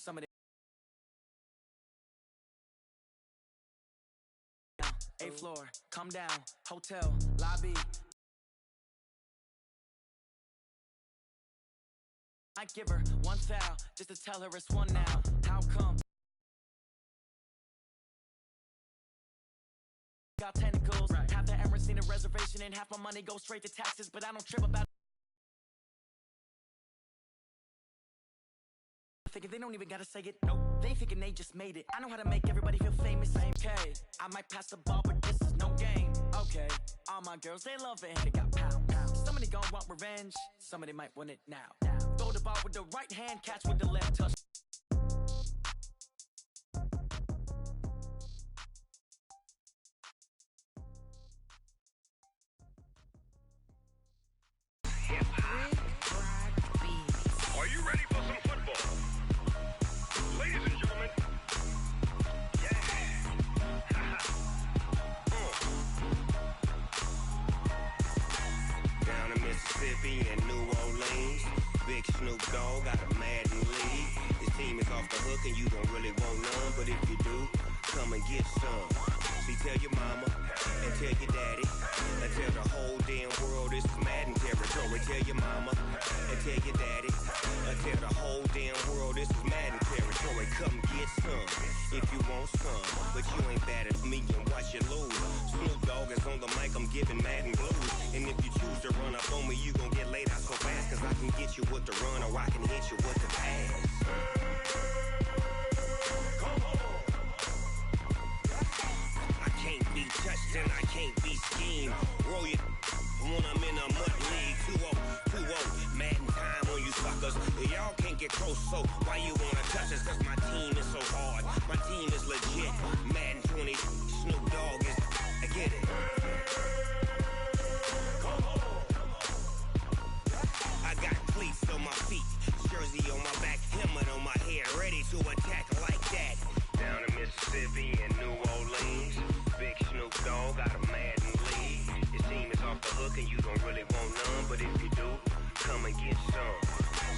Somebody eighth floor, come down, hotel, lobby. I give her one foul just to tell her it's one now. How come? Got tentacles, right. Half the Emirates need a reservation and half my money goes straight to taxes, but I don't trip about thinking they don't even gotta say it. Nope, they thinking they just made it. I know how to make everybody feel famous. Same K, I might pass the ball, but this is no game. Okay, all my girls, they love it. They got pound. Somebody gon' want revenge, somebody might want it now. Throw the ball with the right hand, catch with the left touch. Are you ready for some football? Ladies and gentlemen, yeah. Down in Mississippi and New Orleans, Big Snoop Dogg got a Madden league. This team is off the hook and you don't really want none, but if you do, come and get some. See, tell your mama and tell your daddy and tell the whole damn world this is Madden territory. Tell your mama and tell your daddy and tell the whole damn world this is Madden territory. Come get some if you want some, but you ain't bad at me and watch you lose. Snoop Dogg is on the mic, I'm giving Madden blues. And if you choose to run up on me, you gon' get laid out so fast, cause I can get you with the run or I can hit you with the pass. Can't be touched and I can't be schemed. Roll it when I'm in a mud league. 2-0, Madden time on you suckers. Y'all can't get close, so why you wanna touch us? Cause my team is so hard, my team is legit. Madden 20, Snoop Dogg is, I get it. I got cleats on my feet, jersey on my back, helmet on my head, ready to attack like that. Down in Mississippi and New Orleans, Big Snoop Dogg got a Madden league. Your team is off the hook and you don't really want none, but if you do, come and get some.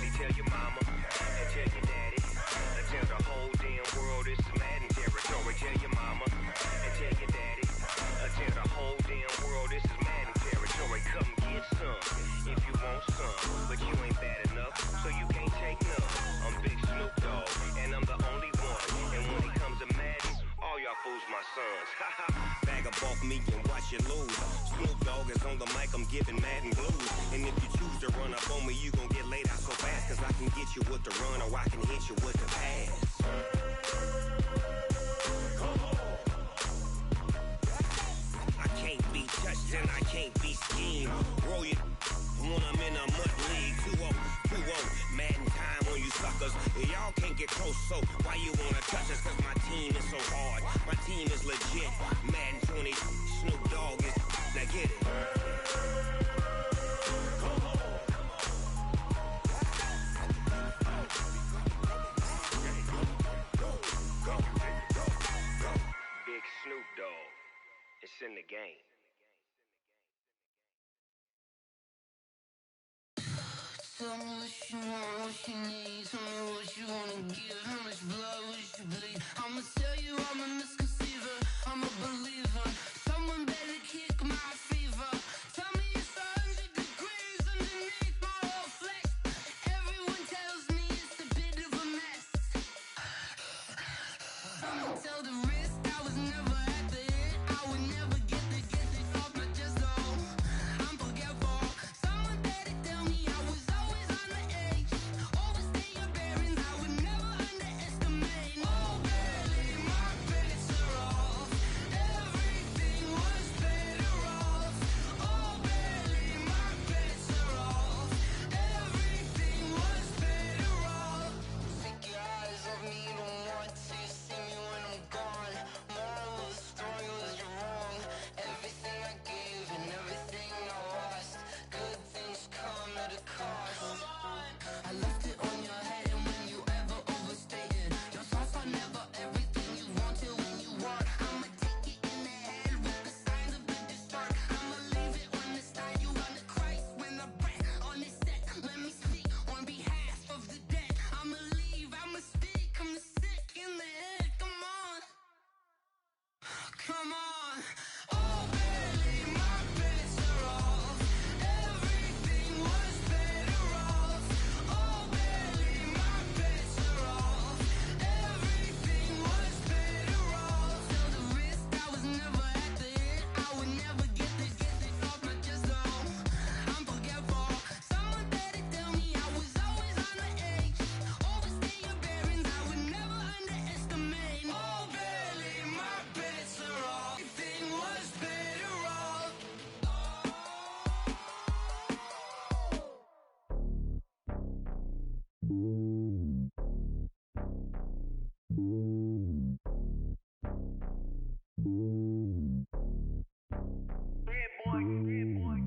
See, tell your mama and tell your daddy and tell the whole damn world this is Madden territory. Tell your mama and tell your daddy and tell the whole damn world this is Madden territory. Come get some if you want some, but you ain't bad enough, so you can't take none. I'm Big Snoop Dogg and I'm the only one, and when it comes to Madden, all y'all fools my sons. Bag up off me and watch you lose. Snoop Dogg is on the mic, I'm giving Madden blues. And if you choose to run up on me, you gon' get laid out so fast, cause I can get you with the run or I can hit you with the pass. I can't be touched and I can't be schemed. Roll it when I'm in a mud league. 2-0, Madden time on you suckers. Y'all can't get close, so why you wanna touch us? Cause my team is so hard, my team is legit. Madden 20, Snoop Dogg is, now get it. Big Snoop Dogg, it's in the game. Tell me what you want, what you need. Tell me what you wanna give. How much blood would you bleed? I'ma tell you I'm a misconceiver, I'm a believer. Someone better kick my fever. Tell me it's 100 degrees underneath my whole flesh. Everyone tells me it's a bit of a mess. Someone tell the risk I was never at the end. I would never get the off my chest, though. I'm forgetful. Someone better tell me I was always on the edge. Overstay your bearings, I would never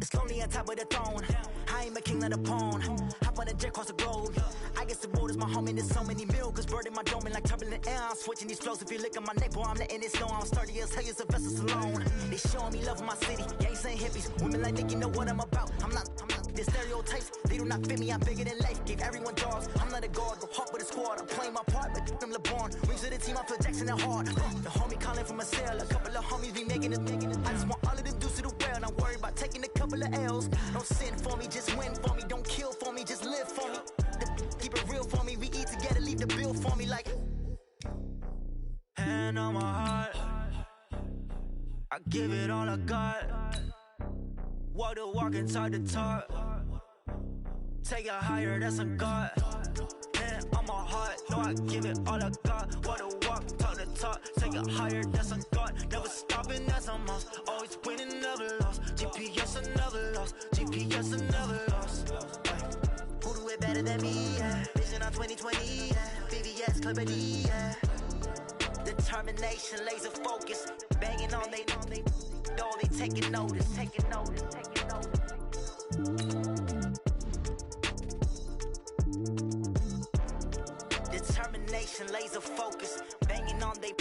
It's lonely on top of the throne. I ain't a king of the pawn. Hop on a jet across the globe. I guess the road is my home and there's so many milkers bird in my dome and like turbulent air. I'm switching these flows. If you look at my neck, boy, I'm letting it snow. I'm sturdy as hell as a vessel alone. They showing me love in my city. Gangs ain't hippies. Women like Nick, you know what I'm about. I'm not the stereotypes. They do not fit me. I'm bigger than life. Gave everyone dogs. I'm not a guard. Go hard with a squad. I'm playing my part, but them LeBron. Rings to the team. I feel Jackson and hard. The homie calling from a cell. A couple of homies be making it. I just want all of them dudes to do well. Not worry about taking a couple of L's. Don't sin for me, just win for me. Don't kill for me, just live for me. Keep it real for me. We eat together, leave the bill for me like. Hand on my heart, I give it all I got. Walk the walk and talk the talk. Take it higher, that's a God. Hand on my heart, no, I give it all I got. Walk the walk, talk the talk. Take it higher, that's a God. Never stopping, that's a must. Always winning, never lost. GPS, I never lost. GPS, I never lost. Who do it better than me? Yeah. Vision on 2020. Yeah. VVS, Clippity. Yeah. Determination, laser focus. Banging on they know they taking notice. Taking notice. Taking notice. Determination, laser focus. Banging on they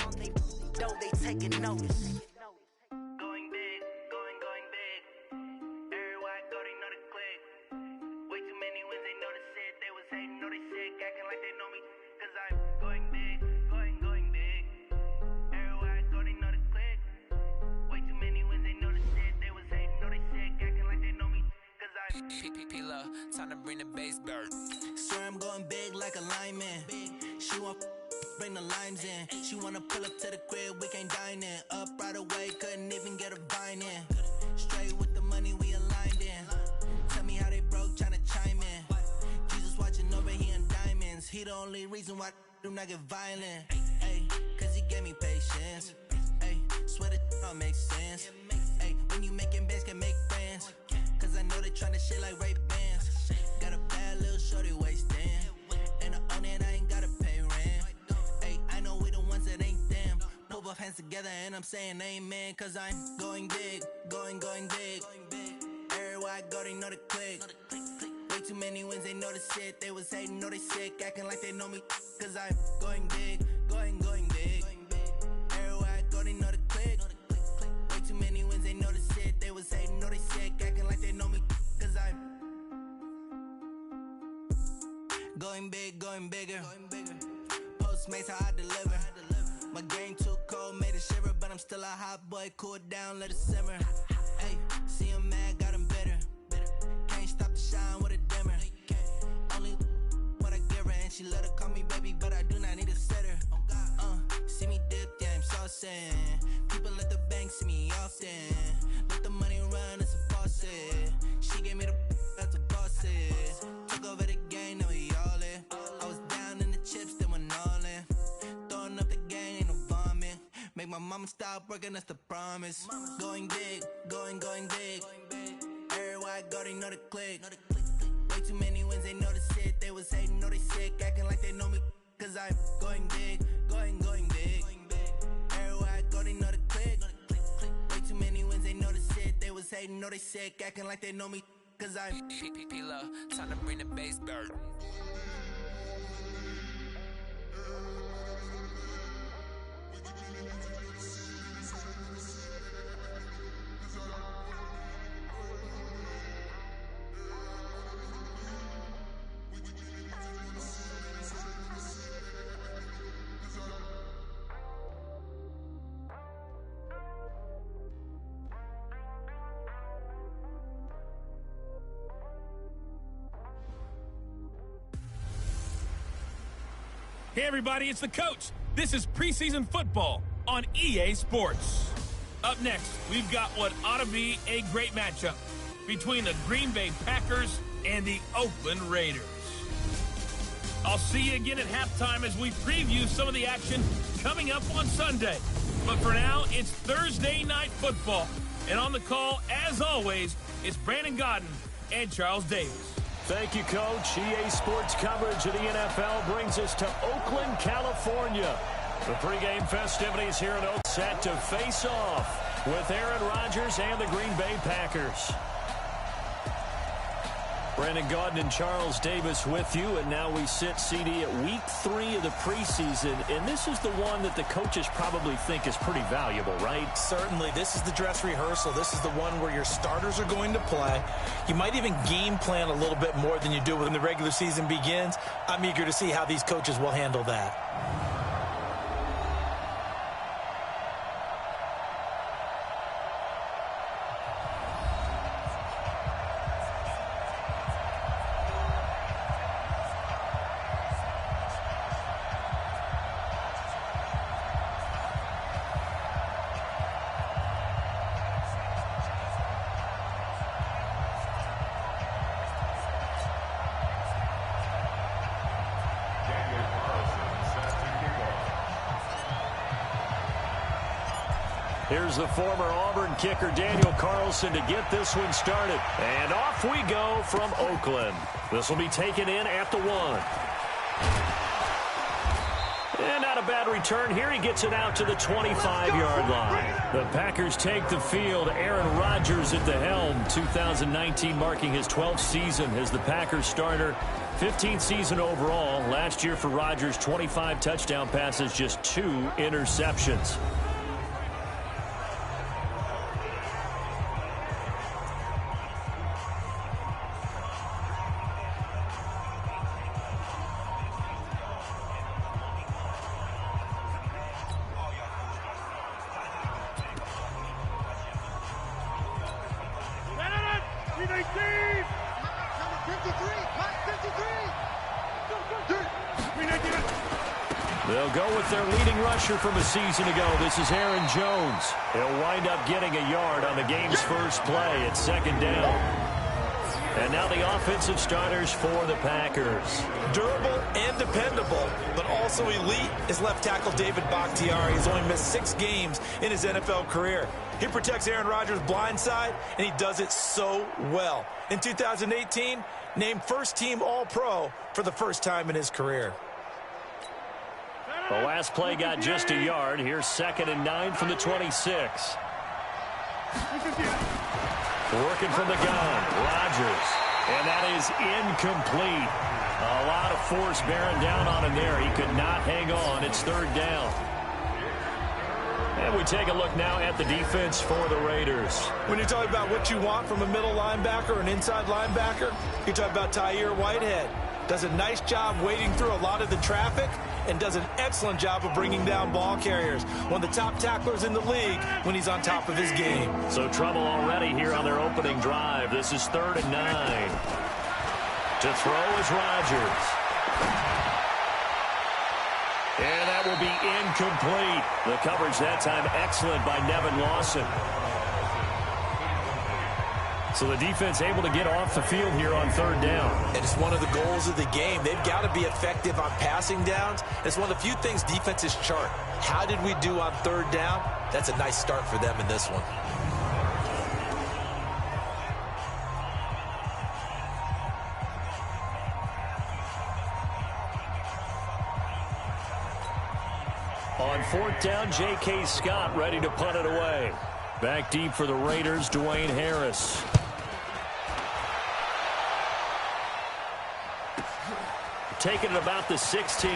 know they taking notice. Going big, going big. Everywhere I go, they know the click. Way too many wins, they know the shit. They was hating, know they sick, acting like they know me. Cause I'm going big, going big. Everywhere I go, they know the click. Way too many wins, they know the shit. They was hating, know they sick, acting like they know me. Cause I'm P-P-P-Love, time to bring the bass bird. Swear I'm going big like a lineman. She want bring the limes in. She wanna pull up to the crib, we can't dine in. Up right away, couldn't even get a vine in. Straight with the money we aligned in. Tell me how they broke, tryna chime in. Jesus watching over here in diamonds. He the only reason why I do not get violent. Ay, cause he gave me patience. Ay, swear that don't make sense. Ay, when you making bands, can make friends. Cause I know they tryna shit like Ray Bans. Got a bad little shorty wasting. And I own it, I ain't gotta pay rent. Ay, I know we the ones that ain't them. Put both hands together and I'm saying amen. Cause I'm going big, going big. Everywhere I go, they know the click. Way too many wins, they know the shit. They was hating, know they sick, acting like they know me. Cause I'm going big, going big. Everywhere I go, they know the click. Way too many wins, they know the shit. They was hating, know they sick, acting like they know me. Cause I'm going big, going bigger. Postmates how I deliver. My game too cold, made it shiver, but I'm still a hot boy. Cool it down, let it simmer. Hey, see him mad, got him bitter. Can't stop the shine with a dimmer. Only what I give her, and she let her call me baby, but I do not need a sitter. See me dip, yeah, I'm saucing. People at the bank see me often. Let the money run, it's a faucet. She gave me the that's a boss it. Took over the game, now we all in. I was down in the chips, then went all in. Throwing up the game, ain't no vomit. Make my mama stop working, that's the promise. Going big, going big. Everywhere I go, they know the click. Way too many wins, they know the shit. They was hating, know they sick, acting like they know me. Cause I'm going big, going big. Everywhere I go, they know the click. Way too many wins, they know the shit. They was hating, know they sick, acting like they know me. Cause I'm P-P-P-Love, time to bring the bass bird. Hey everybody, it's the coach. This is preseason football on EA Sports. Up next, we've got what ought to be a great matchup between the Green Bay Packers and the Oakland Raiders. I'll see you again at halftime as we preview some of the action coming up on Sunday. But for now, it's Thursday Night Football. And on the call, as always, it's Brandon Godden and Charles Davis. Thank you, Coach. EA Sports coverage of the NFL brings us to Oakland, California, The pregame festivities here at Oak set to face off with Aaron Rodgers and the Green Bay Packers. Brandon Gaudin and Charles Davis with you, and now we sit, CD, at week 3 of the preseason, and this is the one that the coaches probably think is pretty valuable, right? Certainly. This is the dress rehearsal. This is the one where your starters are going to play. You might even game plan a little bit more than you do when the regular season begins. I'm eager to see how these coaches will handle that. Here's the former Auburn kicker, Daniel Carlson, to get this one started. And off we go from Oakland. This will be taken in at the 1. And not a bad return here. He gets it out to the 25-yard line. The Packers take the field. Aaron Rodgers at the helm. 2019 marking his 12th season as the Packers starter. 15th season overall. Last year for Rodgers, 25 touchdown passes, just 2 interceptions. They'll go with their leading rusher from a season ago. This is Aaron Jones. He'll wind up getting a yard on the game's first play at 2nd down. And now the offensive starters for the Packers. Durable and dependable, but also elite is left tackle David Bakhtiari. He's only missed 6 games in his NFL career. He protects Aaron Rodgers' blind side, and he does it so well. In 2018, named first-team All-Pro for the first time in his career. The last play got just a yard. Here's 2nd and 9 from the 26. Working from the gun, Rodgers. And that is incomplete. A lot of force bearing down on him there. He could not hang on. It's 3rd down. And we take a look now at the defense for the Raiders. When you're talking about what you want from a middle linebacker or an inside linebacker, you're talking about Tahir Whitehead. Does a nice job wading through a lot of the traffic and does an excellent job of bringing down ball carriers. One of the top tacklers in the league when he's on top of his game. So trouble already here on their opening drive. This is 3rd and 9. To throw is Rodgers. And that will be incomplete. The coverage that time excellent by Nevin Lawson. So the defense able to get off the field here on 3rd down. And it's one of the goals of the game. They've got to be effective on passing downs. It's one of the few things defenses chart. How did we do on 3rd down? That's a nice start for them in this one. On 4th down, J.K. Scott ready to punt it away. Back deep for the Raiders, Dwayne Harris. Taking it about the 16.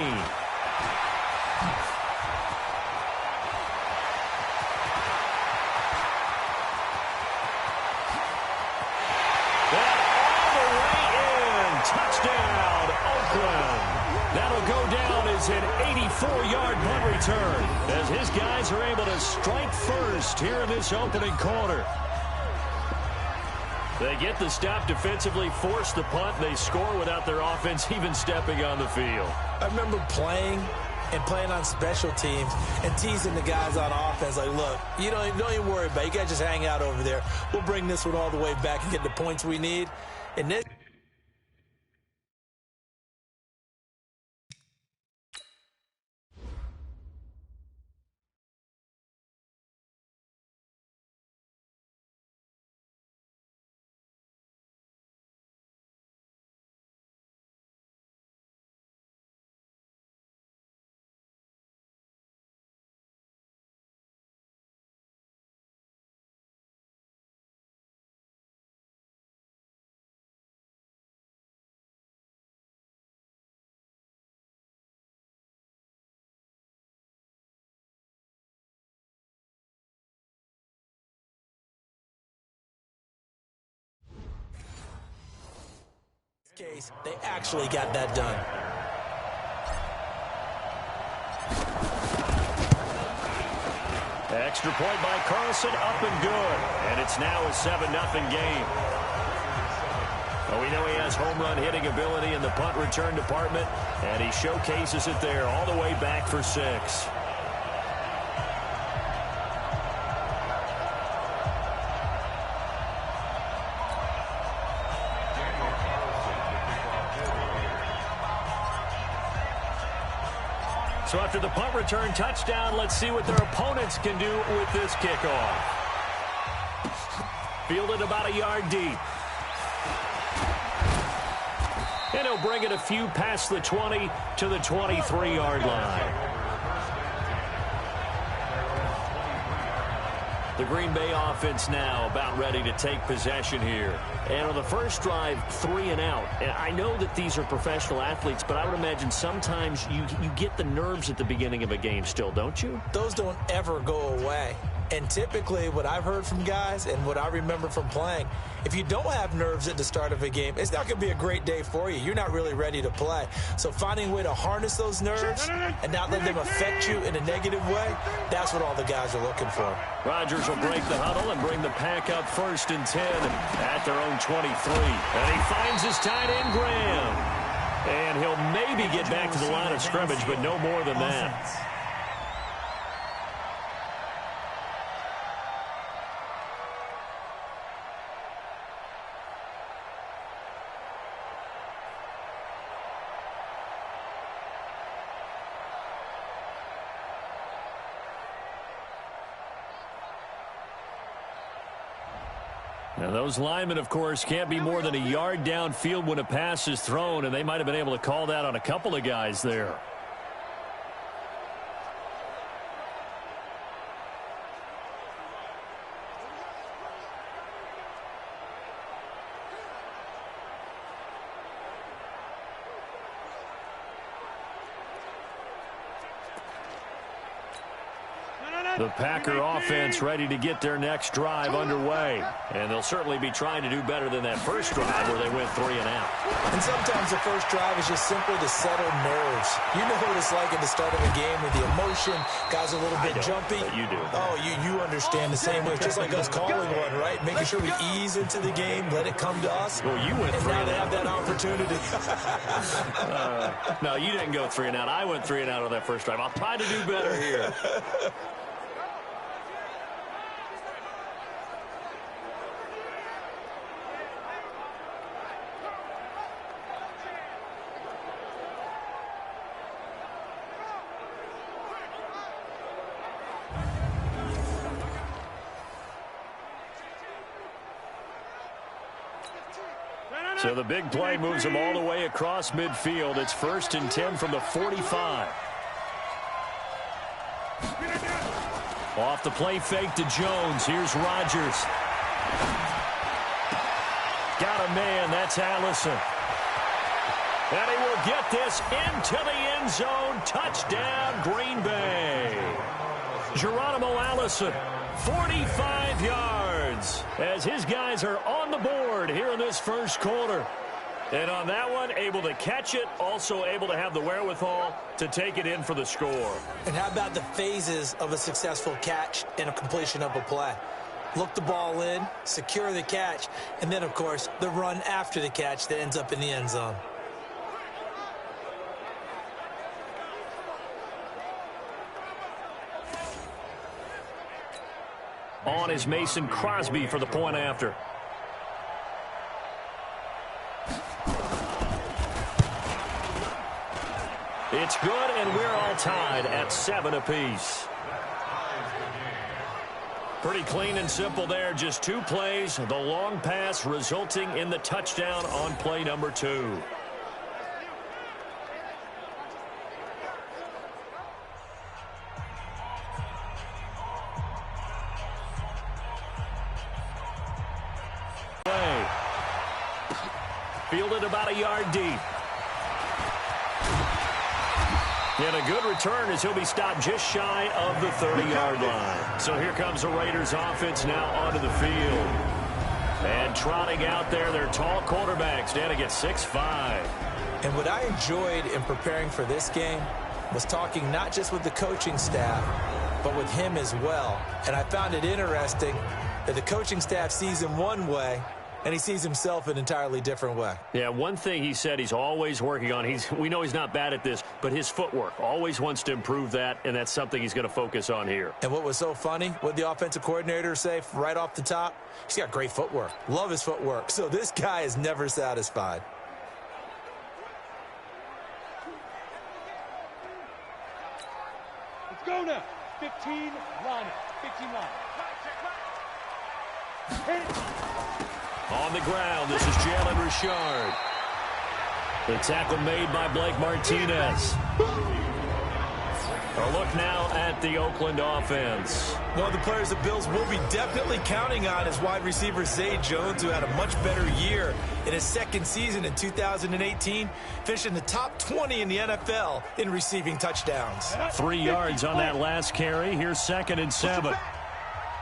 Touchdown, Oakland. That'll go down as an 84-yard punt return as his guys are able to strike first here in this opening quarter. They get the stop defensively, force the punt, they score without their offense even stepping on the field. I remember playing on special teams and teasing the guys on offense like, look, don't even worry about it. You guys just hang out over there. We'll bring this one all the way back and get the points we need. And this case, they actually got that done. Extra point by Carlson, up and good. And it's now a 7-0 game. Well, we know he has home run hitting ability in the punt return department, and he showcases it there all the way back for 6. So after the punt return touchdown, let's see what their opponents can do with this kickoff. Fielded about a yard deep. And he'll bring it a few past the 20 to the 23-yard line. The Green Bay offense now about ready to take possession here. And on the first drive, 3 and out. And I know that these are professional athletes, but I would imagine sometimes you get the nerves at the beginning of a game still, don't you? Those don't ever go away. And typically what I've heard from guys and what I remember from playing, if you don't have nerves at the start of a game, it's not going to be a great day for you. You're not really ready to play. So finding a way to harness those nerves and not let them affect you in a negative way, that's what all the guys are looking for. Rodgers will break the huddle and bring the pack up 1st and 10 at their own 23. And he finds his tight end, Graham. And he'll maybe get back to the line of scrimmage, but no more than that. Now those linemen, of course, can't be more than a yard downfield when a pass is thrown, and they might have been able to call that on a couple of guys there. The Packer offense ready to get their next drive underway. And they'll certainly be trying to do better than that first drive where they went 3 and out. And sometimes the first drive is just simply to settle nerves. You know what it's like at the start of a game with the emotion. Guys are a little bit jumpy. But you do. Oh, you understand the same way. Just like us calling one, right? Making sure we ease into the game, let it come to us. Well, you went 3 and out. Now they have that opportunity. No, you didn't go 3 and out. I went 3 and out on that first drive. I'll try to do better here. So the big play moves them all the way across midfield. It's 1st and 10 from the 45. Off the play fake to Jones. Here's Rodgers. Got a man. That's Allison. And he will get this into the end zone. Touchdown, Green Bay. Geronimo Allison, 45 yards, as his guys are on the board here in this first quarter. And on that one, able to catch it, also able to have the wherewithal to take it in for the score. And how about the phases of a successful catch and a completion of a play? Look the ball in, secure the catch, and then, of course, the run after the catch that ends up in the end zone. On is Mason Crosby for the point after. It's good, and we're all tied at 7 apiece. Pretty clean and simple there. Just 2 plays. The long pass resulting in the touchdown on play number 2. Fielded about a yard deep. And a good return as he'll be stopped just shy of the 30-yard line. So here comes the Raiders offense now onto the field. And trotting out there, their tall quarterbacks standing at 6'5". And what I enjoyed in preparing for this game was talking not just with the coaching staff, but with him as well. And I found it interesting that the coaching staff sees him one way, and he sees himself an entirely different way. Yeah, one thing he said he's always working on, we know he's not bad at this, but his footwork, always wants to improve that, and that's something he's going to focus on here. And what was so funny, what the offensive coordinator say right off the top, he's got great footwork. Love his footwork. So this guy is never satisfied. Let's go now. 15 line. 15 line. Hit it. On the ground, this is Jalen Richard. The tackle made by Blake Martinez. A look now at the Oakland offense. One of the players the Bills will be definitely counting on is wide receiver Zay Jones, who had a much better year in his second season in 2018, finishing the top 20 in the NFL in receiving touchdowns. 3 yards on that last carry. Here's 2nd and 7.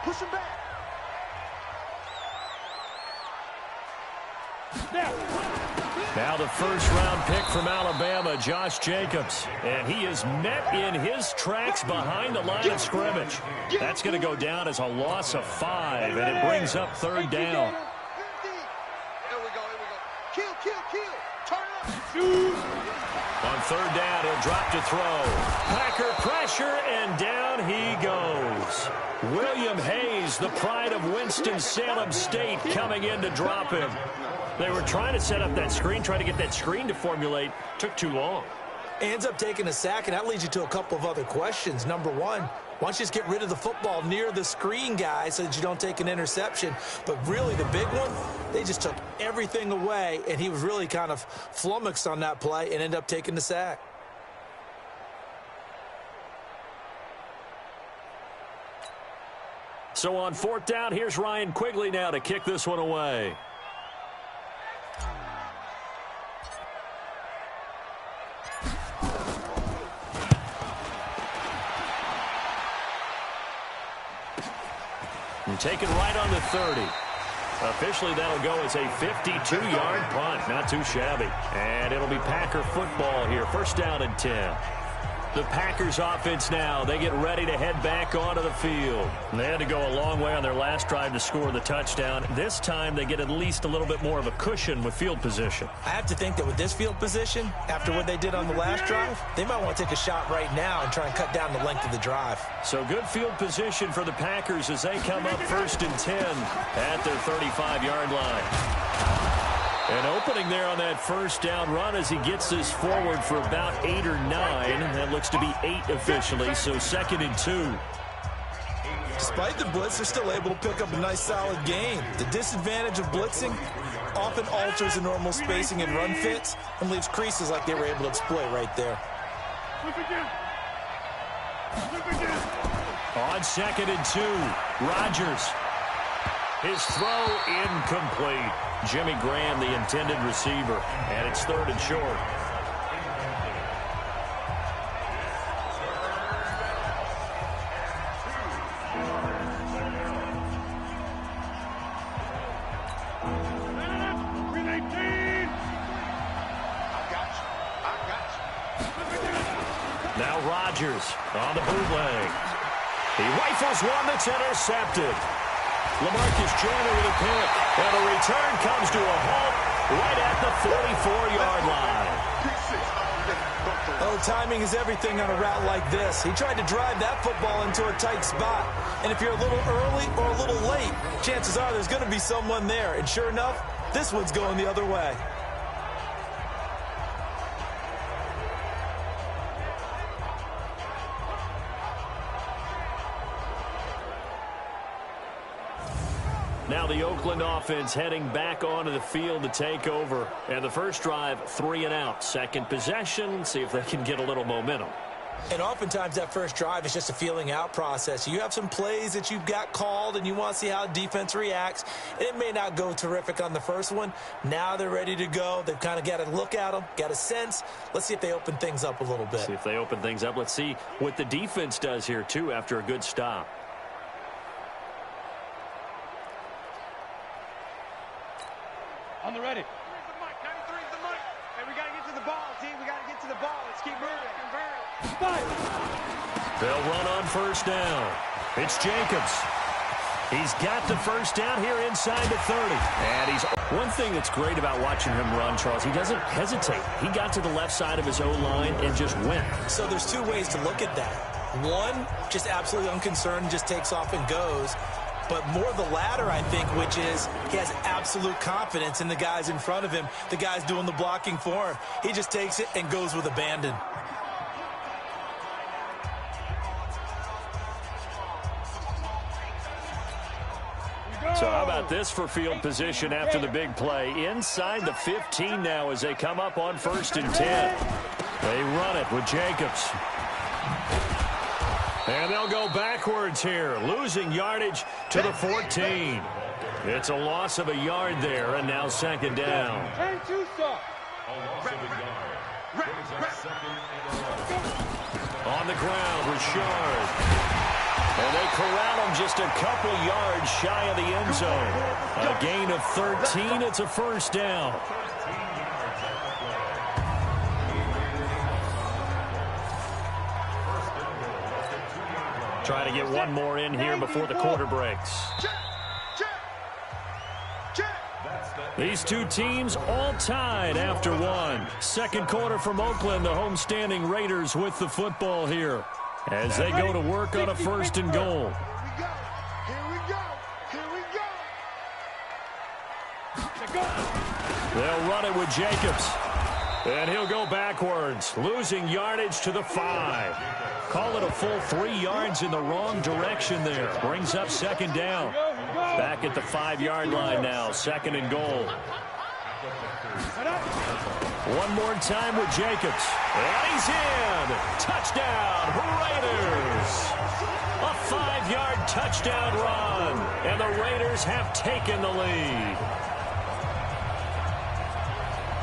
Push him back. Now the first-round pick from Alabama, Josh Jacobs. And he is met in his tracks behind the line of scrimmage. That's going to go down as a loss of 5, and it brings up 3rd down. Here we go. Kill. Turn up. On 3rd down, he'll drop to throw. Packer pressure, and down he goes. William Hayes, the pride of Winston-Salem State, coming in to drop him. They were trying to set up that screen, trying to get that screen to formulate. Took too long. Ends up taking a sack, and that leads you to a couple of other questions. Number one, why don't you just get rid of the football near the screen guy so that you don't take an interception? But really the big one, they just took everything away, and he was really kind of flummoxed on that play and ended up taking the sack. So on 4th down, here's Ryan Quigley now to kick this one away. And taken right on the 30. Officially, that'll go as a 52-yard punt. Not too shabby. And it'll be Packer football here. 1st down and 10. The Packers offense now, they get ready to head back onto the field. They had to go a long way on their last drive to score the touchdown. This time, they get at least a little bit more of a cushion with field position. I have to think that with this field position, after what they did on the last drive, they might want to take a shot right now and try and cut down the length of the drive. So good field position for the Packers as they come up 1st and 10 at their 35-yard line. An opening there on that 1st down run as he gets this forward for about 8 or 9. That looks to be 8 officially, so 2nd and 2. Despite the blitz, they're still able to pick up a nice solid gain. The disadvantage of blitzing often alters the normal spacing and run fits and leaves creases like they were able to exploit right there. On 2nd and 2, Rodgers. His throw incomplete. Jimmy Graham, the intended receiver, and it's 3rd and short. Now Rodgers on the bootleg. He rifles one that's intercepted. LaMarcus Joyner with a pick, and the return comes to a halt right at the 44-yard line. Oh, timing is everything on a route like this. He tried to drive that football into a tight spot, and if you're a little early or a little late, chances are there's going to be someone there, and sure enough, this one's going the other way. Now the Oakland offense heading back onto the field to take over. And the first drive, 3 and out. Second possession, see if they can get a little momentum. And oftentimes that first drive is just a feeling out process. You have some plays that you've got called and you want to see how defense reacts. And it may not go terrific on the first one. Now they're ready to go. They've kind of got to look at them, got a sense. Let's see if they open things up a little bit. See if they open things up. Let's see what the defense does here, too, after a good stop. the ready. 93's the mic. Hey, we got to get to the ball, team. We got to get to the ball. Let's keep moving. They'll run on first down. It's Jacobs. He's got the first down here inside the 30. And he's... One thing that's great about watching him run, Charles, he doesn't hesitate. He got to the left side of his O-line and just went. So there's two ways to look at that. One, just absolutely unconcerned, just takes off and goes. But more the latter, I think, which is he has absolute confidence in the guys in front of him, the guys doing the blocking for him. He just takes it and goes with abandon. So how about this for field position after the big play? Inside the 15 now as they come up on 1st and 10. They run it with Jacobs. And they'll go backwards here, losing yardage to the 14. It's a loss of a yard there, and now 2nd down. On the ground, Richard. And they corral him just a couple yards shy of the end zone. A gain of 13. It's a first down. Try to get one more in here before the quarter breaks. These two teams all tied after one. 2nd quarter from Oakland, the homestanding Raiders with the football here as they go to work on a 1st and goal. They'll run it with Jacobs. And he'll go backwards, losing yardage to the 5. Call it a full 3 yards in the wrong direction there. Brings up 2nd down. Back at the 5-yard line now, 2nd and goal. One more time with Jacobs. And he's in. Touchdown, Raiders. A 5-yard touchdown run. And the Raiders have taken the lead.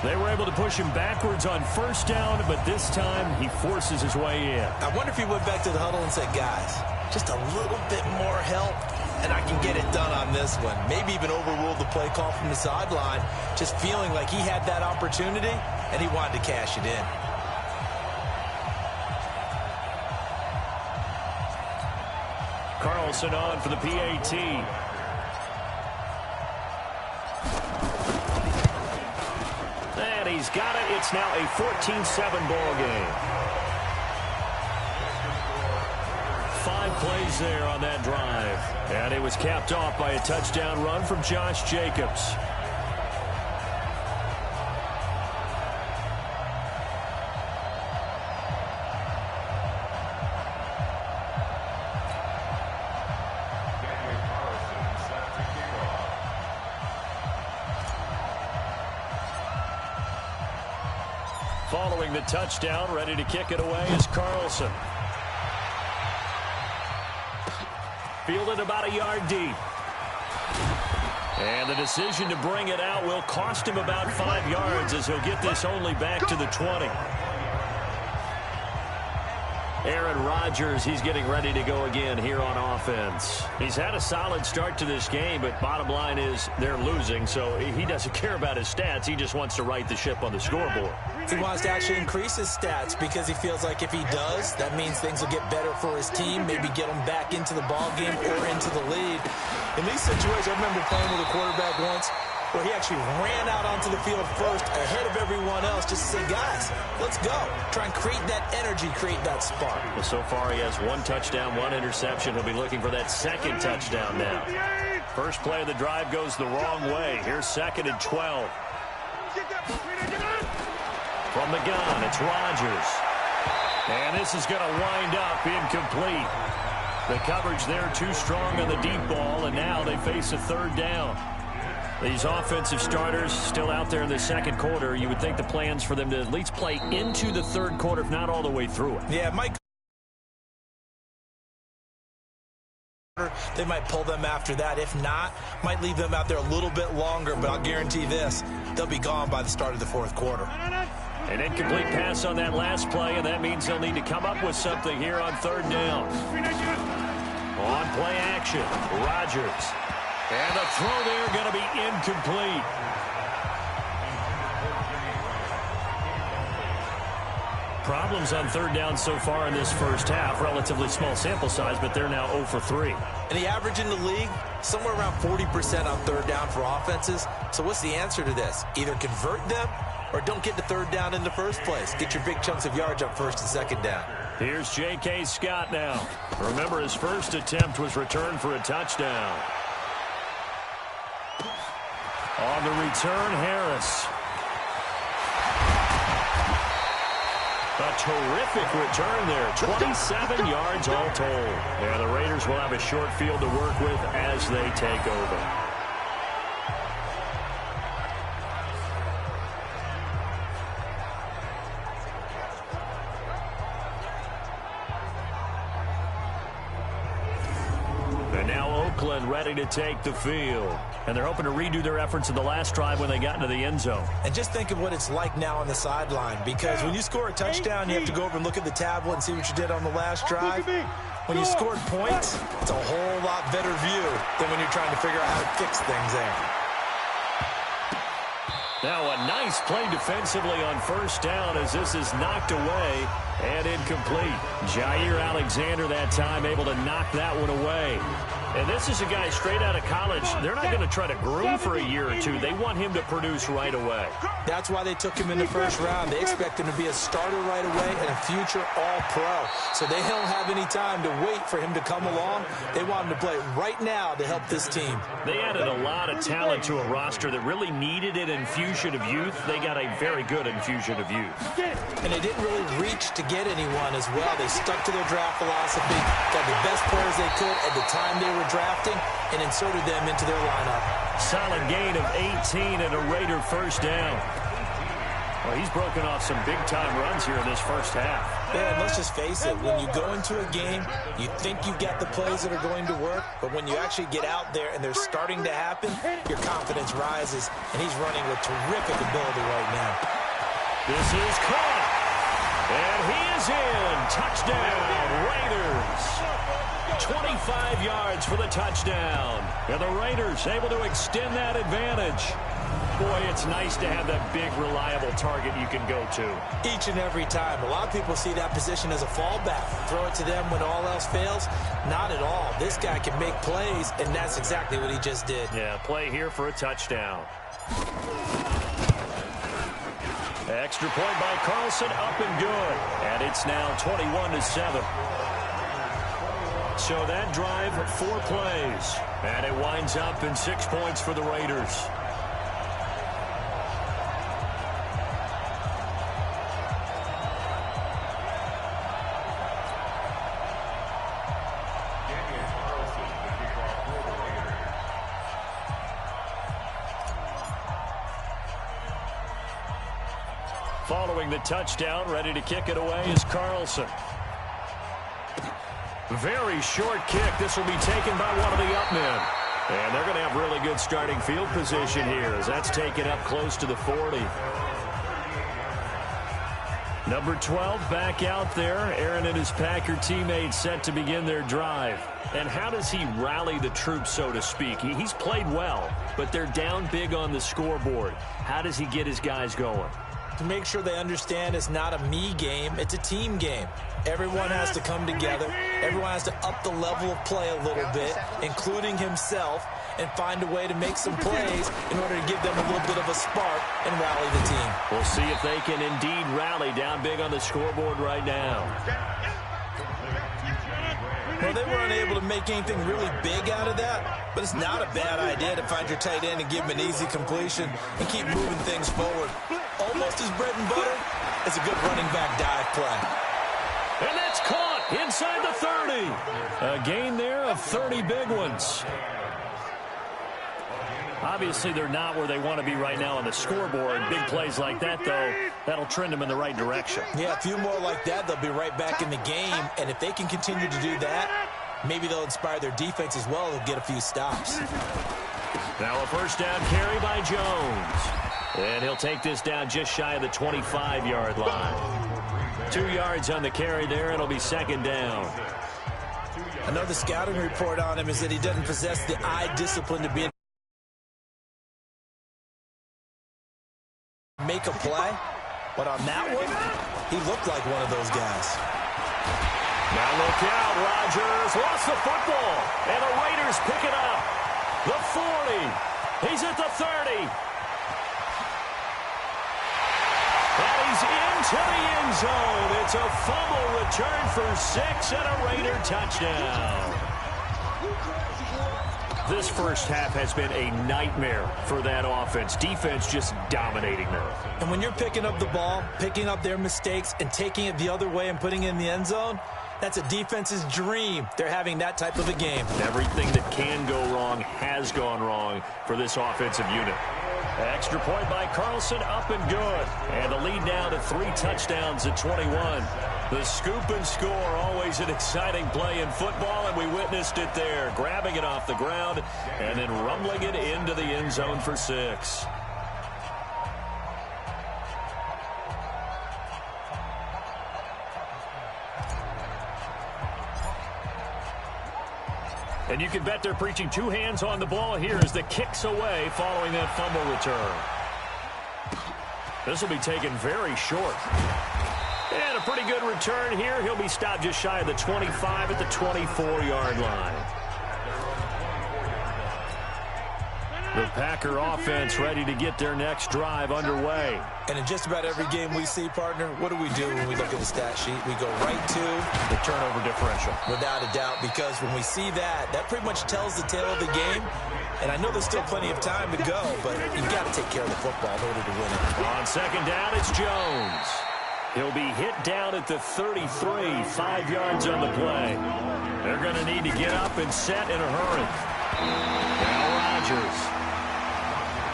They were able to push him backwards on 1st down, but this time he forces his way in. I wonder if he went back to the huddle and said, guys, just a little bit more help, and I can get it done on this one. Maybe even overruled the play call from the sideline, just feeling like he had that opportunity, and he wanted to cash it in. Carlson on for the PAT. And he's got it. It's now a 14-7 ball game. 5 plays there on that drive. And it was capped off by a touchdown run from Josh Jacobs. Following the touchdown, ready to kick it away is Carlson. Fielded about a yard deep. And the decision to bring it out will cost him about 5 yards as he'll get this only back to the 20. Aaron Rodgers, he's getting ready to go again here on offense. He's had a solid start to this game, but bottom line is they're losing, so he doesn't care about his stats. He just wants to right the ship on the scoreboard. He wants to actually increase his stats because he feels like if he does, that means things will get better for his team, maybe get him back into the ball game or into the lead. In these situations, I remember playing with a quarterback once where he actually ran out onto the field first ahead of everyone else just to say, guys, let's go. Try and create that energy, create that spark. Well, so far he has 1 touchdown, 1 interception. He'll be looking for that 2nd touchdown now. First play of the drive goes the wrong way. Here's 2nd and 12. From the gun, it's Rodgers. And this is going to wind up incomplete. The coverage there too strong on the deep ball, and now they face a 3rd down. These offensive starters still out there in the 2nd quarter. You would think the plans for them to at least play into the 3rd quarter, if not all the way through it. Yeah, Mike. They might pull them after that. If not, might leave them out there a little bit longer, but I'll guarantee this, they'll be gone by the start of the 4th quarter. An incomplete pass on that last play, and that means they'll need to come up with something here on 3rd down. On play action, Rodgers. And the throw there going to be incomplete. Problems on third down so far in this first half. Relatively small sample size, but they're now 0 for 3. And the average in the league, somewhere around 40% on third down for offenses. So what's the answer to this? Either convert them or don't get the third down in the first place. Get your big chunks of yards up first and second down. Here's J.K. Scott now. Remember, his first attempt was returned for a touchdown. On the return, Harris. A terrific return there. 27 yards all told. Yeah, the Raiders will have a short field to work with as they take over. And now Oakland ready to take the field. And they're hoping to redo their efforts in the last drive when they got into the end zone. And just think of what it's like now on the sideline, because when you score a touchdown, you have to go over and look at the tablet and see what you did on the last drive. When you scored points, it's a whole lot better view than when you're trying to figure out how to fix things there. Now a nice play defensively on first down as this is knocked away and incomplete. Jair Alexander that time able to knock that one away. And this is a guy straight out of college. They're not going to try to groom for a year or two. They want him to produce right away. That's why they took him in the first round. They expect him to be a starter right away and a future all-pro. So they don't have any time to wait for him to come along. They want him to play right now to help this team. They added a lot of talent to a roster that really needed an infusion of youth. They got a very good infusion of youth. And they didn't really reach to get anyone as well. They stuck to their draft philosophy, got the best players they could at the time they were drafting, and inserted them into their lineup. Solid gain of 18 and a Raider first down. Well, he's broken off some big-time runs here in this first half. Yeah, and let's just face it. When you go into a game, you think you've got the plays that are going to work, but when you actually get out there and they're starting to happen, your confidence rises, and he's running with terrific ability right now. This is caught, and he is in. Touchdown, Raiders. 25 yards for the touchdown. And the Raiders able to extend that advantage. Boy, it's nice to have that big, reliable target you can go to. Each and every time. A lot of people see that position as a fallback. Throw it to them when all else fails. Not at all. This guy can make plays, and that's exactly what he just did. Yeah, play here for a touchdown. Extra point by Carlson, up and good. And it's now 21-7. So that drive, 4 plays. And it winds up in 6 points for the Raiders. Following the touchdown, ready to kick it away is Carlson. Very short kick. This will be taken by one of the up men. And they're going to have really good starting field position here as that's taken up close to the 40. Number 12 back out there. Aaron and his Packer teammates set to begin their drive. And how does he rally the troops, so to speak? He's played well, but they're down big on the scoreboard. How does he get his guys going? To make sure they understand it's not a me game, it's a team game. Everyone has to come together. Everyone has to up the level of play a little bit, including himself, and find a way to make some plays in order to give them a little bit of a spark and rally the team. We'll see if they can indeed rally down big on the scoreboard right now. Well, they were unable to make anything really big out of that, but it's not a bad idea to find your tight end and give him an easy completion and keep moving things forward. Almost as bread and butter as a good running back dive play. And that's caught inside the 30. A gain there of 30 big ones. Obviously, they're not where they want to be right now on the scoreboard. Big plays like that, though, that'll trend them in the right direction. Yeah, a few more like that, they'll be right back in the game. And if they can continue to do that, maybe they'll inspire their defense as well. They'll get a few stops. Now a first down carry by Jones. And he'll take this down just shy of the 25-yard line. 2 yards on the carry there. It'll be second down. Another scouting report on him is that he doesn't possess the eye discipline to be make a play. But on that one, He looked like one of those guys. Now look out, Rodgers lost the football, and the Raiders pick it up. The 40, he's at the 30. And he's into the end zone. It's a fumble return for 6 and a Raider touchdown. This first half has been a nightmare for that offense. Defense just dominating them. And when you're picking up the ball, picking up their mistakes, and taking it the other way and putting it in the end zone, that's a defense's dream. They're having that type of a game. Everything that can go wrong has gone wrong for this offensive unit. Extra point by Carlson, up and good. And the lead now to 3 touchdowns at 21. The scoop and score, always an exciting play in football, and we witnessed it there. Grabbing it off the ground and then rumbling it into the end zone for 6. And you can bet they're preaching 2 hands on the ball here as the kick's away following that fumble return. This will be taken very short. And a pretty good return here. He'll be stopped just shy of the 25 at the 24-yard line. The Packer offense ready to get their next drive underway. And in just about every game we see, partner, what do we do when we look at the stat sheet? We go right to the turnover differential. Without a doubt, because when we see that, that pretty much tells the tale of the game. And I know there's still plenty of time to go, but you've got to take care of the football in order to win it. On second down, it's Jones. He'll be hit down at the 33, 5 yards on the play. They're going to need to get up and set in a hurry. Now Rodgers.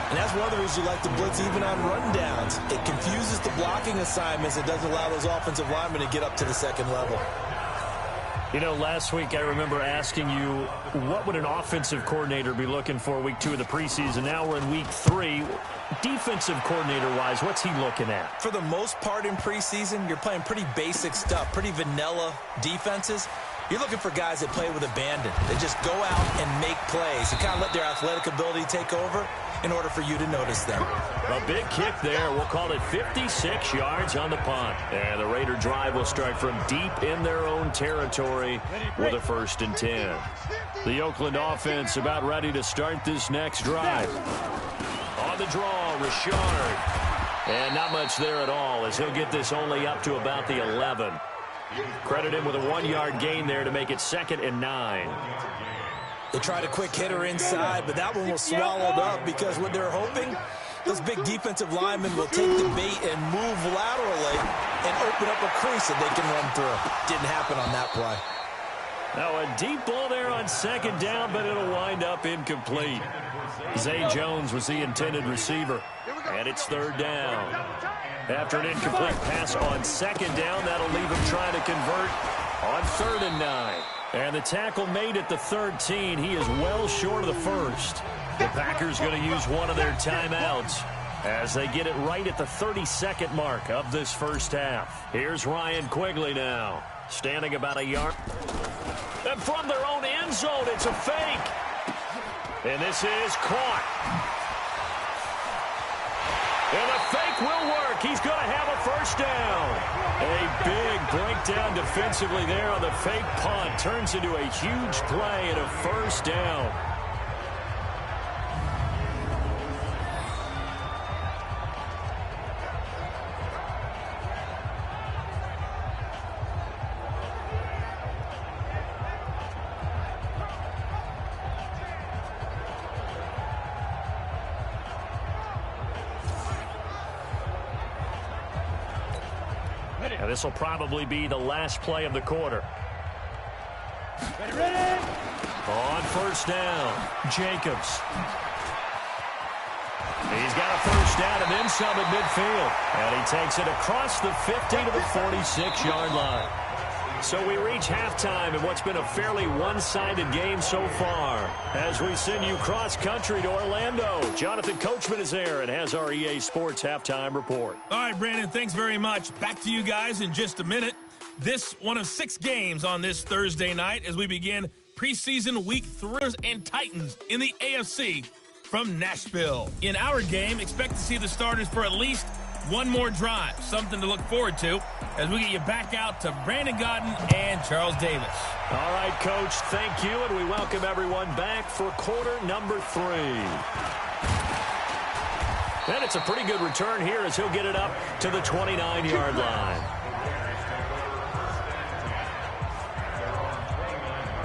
And that's one of the reasons you like to blitz even on rundowns. It confuses the blocking assignments. It doesn't allow those offensive linemen to get up to the second level. You know, last week I remember asking you, what would an offensive coordinator be looking for week 2 of the preseason? Now we're in week 3. Defensive coordinator-wise, what's he looking at? For the most part in preseason, you're playing pretty basic stuff, pretty vanilla defenses. You're looking for guys that play with abandon. They just go out and make plays and kind of let their athletic ability take over in order for you to notice them. A big kick there. We'll call it 56 yards on the punt. And the Raider drive will start from deep in their own territory with a 1st and 10. The Oakland offense about ready to start this next drive. On the draw, Richard. And not much there at all as he'll get this only up to about the 11. Credit him with a 1-yard gain there to make it 2nd and 9. They tried a quick hitter inside, but that one was swallowed up because what they're hoping, those big defensive linemen will take the bait and move laterally and open up a crease that they can run through. Didn't happen on that play. Now a deep ball there on 2nd down, but it'll wind up incomplete. Zay Jones was the intended receiver, and it's 3rd down. After an incomplete pass on 2nd down, that'll leave him trying to convert on 3rd and 9. And the tackle made at the 13. He is well short of the 1st. The Packers going to use one of their timeouts as they get it right at the 32nd mark of this first half. Here's Ryan Quigley now, standing about a yard. And from their own end zone, it's a fake. And this is caught. And the fake will work. He's going to have a 1st down. A big breakdown defensively there on the fake punt. Turns into a huge play and a 1st down. And this will probably be the last play of the quarter. Ready. On 1st down, Jacobs. He's got a 1st down and then some at midfield. And he takes it across the 50 to the 46-yard line. So we reach halftime in what's been a fairly one-sided game so far. As we send you cross-country to Orlando, Jonathan Coachman is there and has our EA Sports halftime report. All right, Brandon, thanks very much. Back to you guys in just a minute. This one of 6 games on this Thursday night as we begin preseason week 3 and Titans in the AFC from Nashville. In our game, expect to see the starters for at least one more drive. Something to look forward to as we get you back out to Brandon Godden and Charles Davis. All right, Coach, thank you, and we welcome everyone back for quarter number 3. And it's a pretty good return here as he'll get it up to the 29-yard line.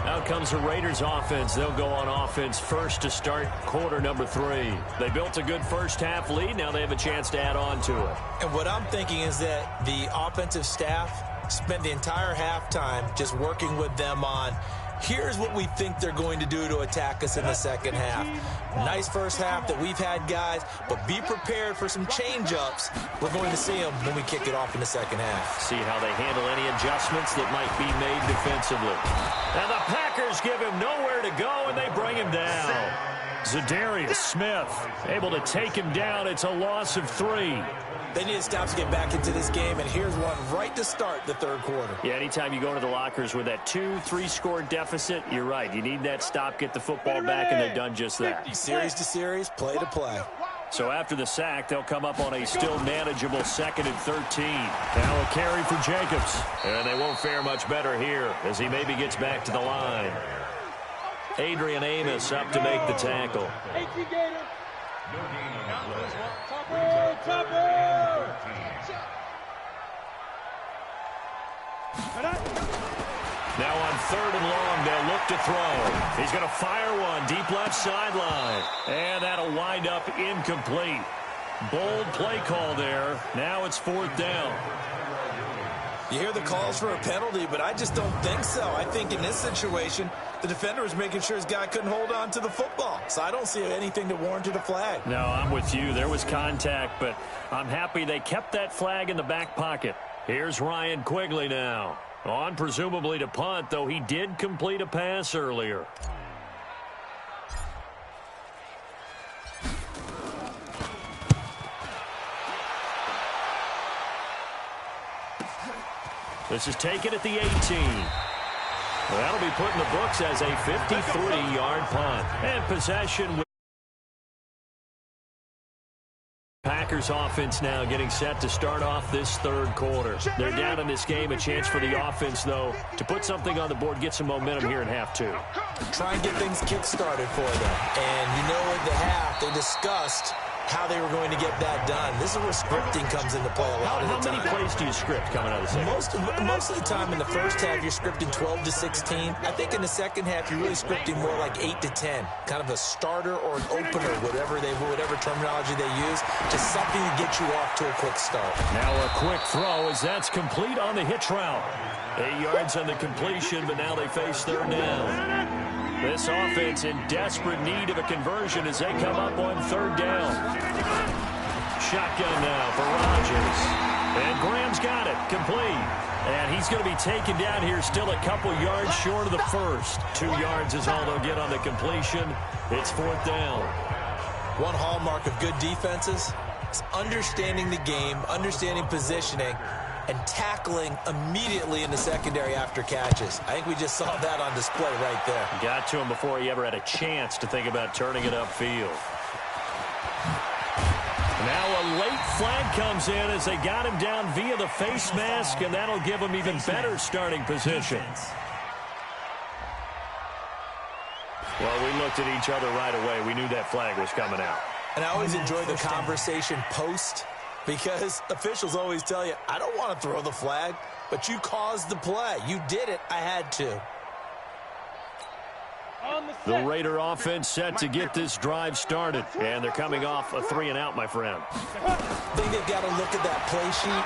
Out comes the Raiders offense. They'll go on offense first to start quarter number 3. They built a good first half lead. Now they have a chance to add on to it. And what I'm thinking is that the offensive staff spent the entire halftime just working with them on, here's what we think they're going to do to attack us in the second half. Nice first half that we've had, guys, but be prepared for some change-ups. We're going to see them when we kick it off in the second half. See how they handle any adjustments that might be made defensively. And the Packers give him nowhere to go, and they bring him down. Zadarius Smith able to take him down. It's a loss of 3. They need to stop to get back into this game, and here's one right to start the third quarter. Yeah, anytime you go into the lockers with that 2-3 score deficit, you're right. You need that stop, get the football back, and they've done just that. Series to series, play to play. So after the sack, they'll come up on a still manageable 2nd and 13. Now a carry for Jacobs. And they won't fare much better here as he maybe gets back to the line. Adrian Amos up to make the tackle. Now on 3rd and long, they'll look to throw. He's going to fire one deep left sideline. And that'll wind up incomplete. Bold play call there. Now it's 4th down. You hear the calls for a penalty, but I just don't think so. I think in this situation, the defender was making sure his guy couldn't hold on to the football. So I don't see anything that warranted a flag. No, I'm with you. There was contact, but I'm happy they kept that flag in the back pocket. Here's Ryan Quigley now. On presumably to punt, though he did complete a pass earlier. This is taken at the 18. Well, that'll be put in the books as a 53-yard punt. And possession with Packers offense now getting set to start off this third quarter. They're down in this game. A chance for the offense, though, to put something on the board, get some momentum here in half 2. Try and get things kick-started for them. And you know at the half, they discussed how they were going to get that done. This is where scripting comes into play a lot of the time. How many plays do you script coming out of the second? Most of the time in the first half, you're scripting 12 to 16. I think in the second half, you're really scripting more like 8 to 10. Kind of a starter or an opener, whatever terminology they use, just something to get you off to a quick start. Now a quick throw as that's complete on the hitch route. 8 yards on the completion, but now they face 3rd down. This offense in desperate need of a conversion as they come up on 3rd down. Shotgun now for Rodgers. And Graham's got it, complete. And he's going to be taken down here still a couple yards short of the first. 2 yards is all they'll get on the completion. It's 4th down. One hallmark of good defenses is understanding the game, understanding positioning, and tackling immediately in the secondary after catches. I think we just saw that on display right there. Got to him before he ever had a chance to think about turning it upfield. Now a late flag comes in as they got him down via the face mask, and that'll give him even better starting position. Well, we looked at each other right away. We knew that flag was coming out. And I always enjoy the conversation post, because officials always tell you, I don't want to throw the flag, but you caused the play. You did it. I had to. The Raider offense set to get this drive started, and they're coming off a 3-and-out, my friend. I think they've got to look at that play sheet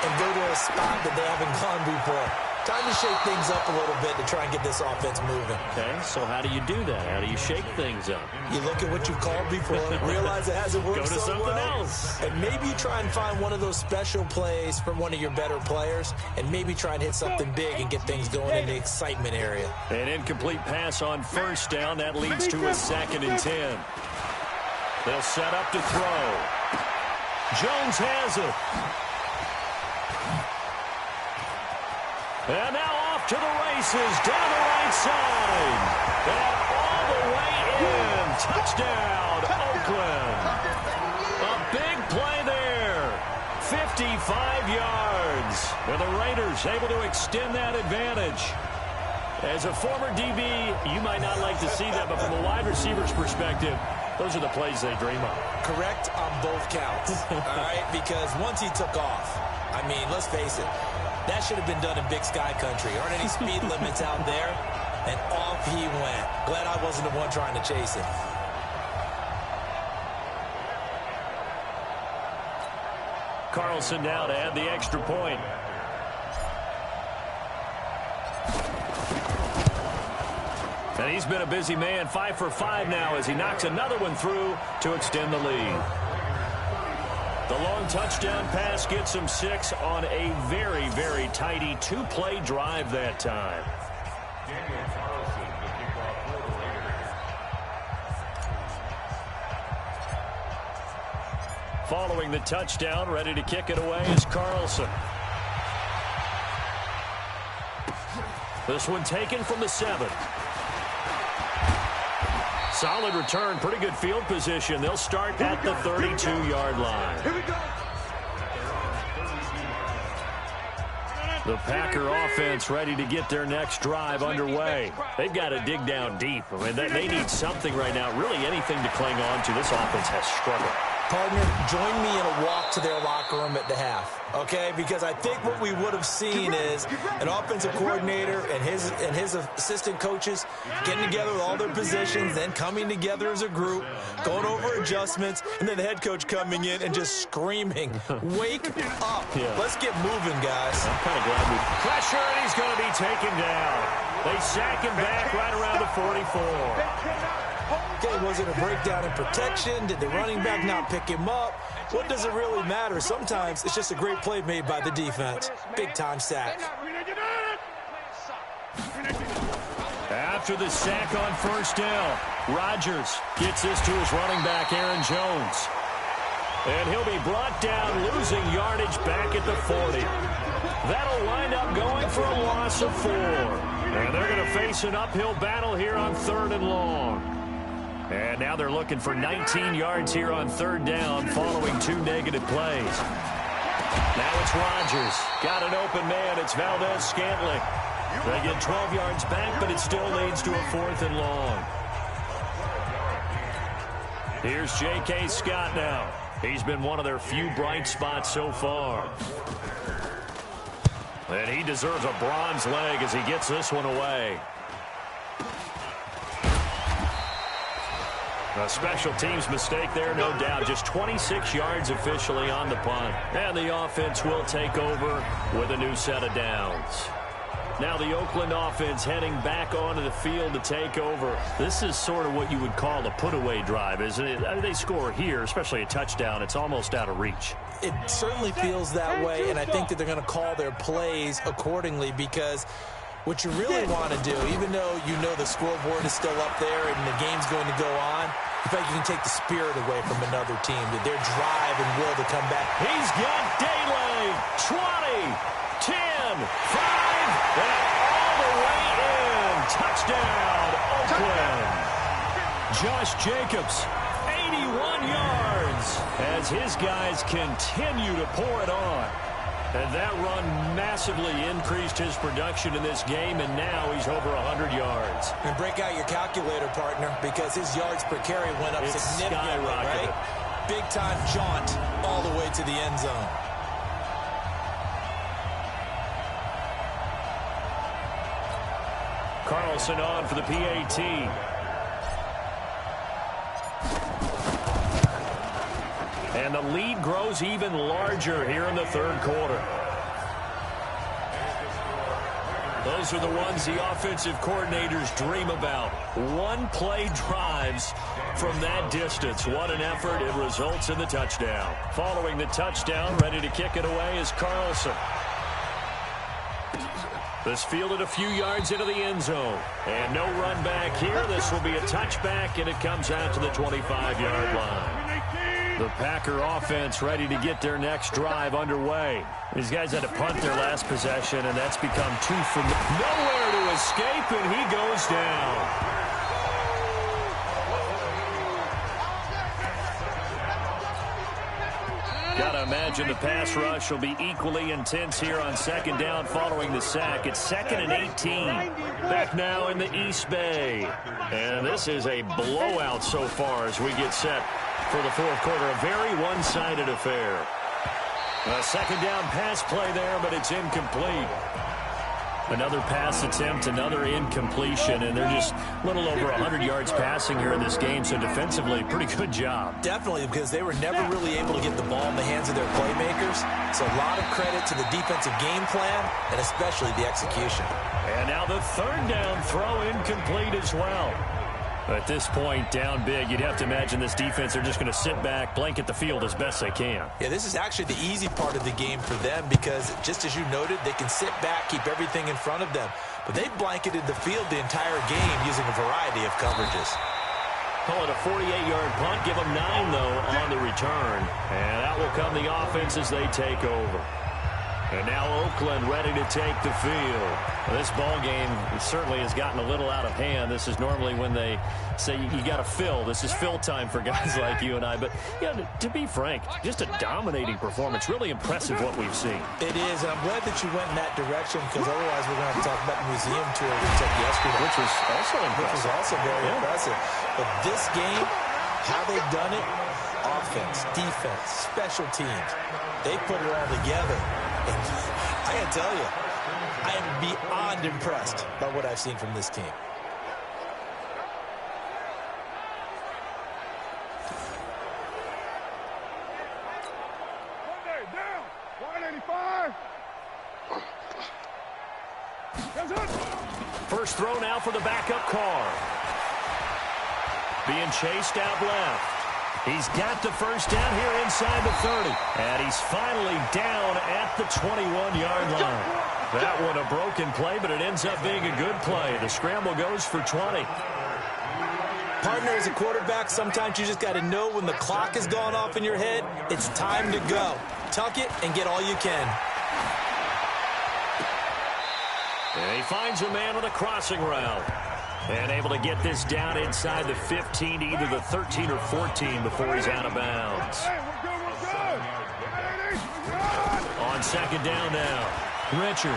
and go to a spot that they haven't gone before. Time to shake things up a little bit to try and get this offense moving. Okay, so how do you do that? How do you shake things up? You look at what you've called before, realize it hasn't worked Go to so something well, else. and maybe you try and find one of those special plays from one of your better players, and maybe try and hit something big and get things going in the excitement area. An incomplete pass on 1st down. That leads to a 2nd and 10. They'll set up to throw. Jones has it. And now off to the races, down the right side. And all the way in. Touchdown, Oakland. A big play there. 5 yards. And the Raiders able to extend that advantage. As a former DB, you might not like to see that, but from a wide receiver's perspective, those are the plays they dream of. Correct on both counts, all right? Because once he took off, I mean, let's face it, that should have been done in Big Sky Country. Aren't any speed limits out there? And off he went. Glad I wasn't the one trying to chase him. Carlson now to add the extra point. And he's been a busy man, 5 for 5 now as he knocks another one through to extend the lead. The long touchdown pass gets him 6 on a very, very tidy 2-play drive that time. Following the touchdown, ready to kick it away is Carlson. This one taken from the 7. Solid return, pretty good field position. They'll start at the 32-yard line. Here we go. The Packer offense ready to get their next drive underway. They've got to dig down deep. I mean, they need something right now, really anything to cling on to. This offense has struggled. Partner, join me in a walk to their locker room at the half, okay? Because I think what we would have seen is an offensive coordinator and his assistant coaches getting together with all their positions, then coming together as a group, going over adjustments, and then the head coach coming in and just screaming, wake up. Yeah. Let's get moving, guys. I'm kind of glad we pressure, and he's going to be taken down. They sack him back right around the 44. Okay, was it a breakdown in protection? Did the running back not pick him up? What does it really matter? Sometimes it's just a great play made by the defense. Big-time sack. After the sack on first down, Rodgers gets this to his running back, Aaron Jones. And he'll be brought down, losing yardage back at the 40. That'll wind up going for a loss of 4. And they're going to face an uphill battle here on 3rd and long. And now they're looking for 19 yards here on 3rd down following 2 negative plays. Now it's Rodgers. Got an open man. It's Valdez-Scantling. They get 12 yards back, but it still leads to a 4th and long. Here's J.K. Scott now. He's been one of their few bright spots so far. And he deserves a bronze leg as he gets this one away. A special teams mistake there, no doubt. Just 26 yards officially on the punt. And the offense will take over with a new set of downs. Now the Oakland offense heading back onto the field to take over. This is sort of what you would call a put-away drive, isn't it? I mean, they score here, especially a touchdown. It's almost out of reach. It certainly feels that way, and I think that they're going to call their plays accordingly because what you really want to do, even though you know the scoreboard is still up there and the game's going to go on, in fact, you can take the spirit away from another team, that their drive and will to come back. He's got Daly, 20, 10, 5, and all the way in. Touchdown, Oakland. Josh Jacobs, 81 yards, as his guys continue to pour it on. And that run massively increased his production in this game, and now he's over 100 yards. And break out your calculator, partner, because his yards per carry went up significantly, right? Big-time jaunt all the way to the end zone. Carlson on for the PAT. And the lead grows even larger here in the 3rd quarter. Those are the ones the offensive coordinators dream about. One-play drives from that distance. What an effort. It results in the touchdown. Following the touchdown, ready to kick it away is Carlson. This fielded a few yards into the end zone. And no run back here. This will be a touchback, and it comes out to the 25-yard line. The Packer offense ready to get their next drive underway. These guys had to punt their last possession, and that's become 2 for nowhere to escape, and he goes down. Gotta imagine the pass rush will be equally intense here on second down following the sack. It's 2nd and 18. Back now in the East Bay. And this is a blowout so far as we get set for the fourth quarter. A very one-sided affair. A second down pass play there, but it's incomplete. Another pass attempt, another incompletion, and they're just a little over 100 yards passing here in this game, so defensively, pretty good job. Definitely, because they were never really able to get the ball in the hands of their playmakers, so a lot of credit to the defensive game plan, and especially the execution. And now the third down throw incomplete as well. At this point, down big, you'd have to imagine this defense are just going to sit back, blanket the field as best they can. Yeah, this is actually the easy part of the game for them because, just as you noted, they can sit back, keep everything in front of them. But they blanketed the field the entire game using a variety of coverages. Call it a 48-yard punt. Give them 9, though, on the return. And out will come the offense as they take over. And now Oakland ready to take the field. Well, this ball game certainly has gotten a little out of hand. This is normally when they say you got to fill. This is fill time for guys like you and I. But yeah, to be frank, just a dominating performance. Really impressive what we've seen. It is, and I'm glad that you went in that direction because otherwise we're going to have to talk about the museum tour we took yesterday. Which was also impressive. Which was also very impressive. But this game, how they've done it, offense, defense, special teams, they put it all together. And I got to tell you, I am beyond impressed by what I've seen from this team. Down. 185. First throw now for the backup car. Being chased out left. He's got the first down here inside the 30. And he's finally down at the 21-yard line. That one a broken play, but it ends up being a good play. The scramble goes for 20. Partner, as a quarterback, sometimes you just got to know when the clock has gone off in your head, it's time to go. Tuck it and get all you can. And he finds a man on a crossing route. And able to get this down inside the 15, either the 13 or 14 before he's out of bounds. On second down now, Richard.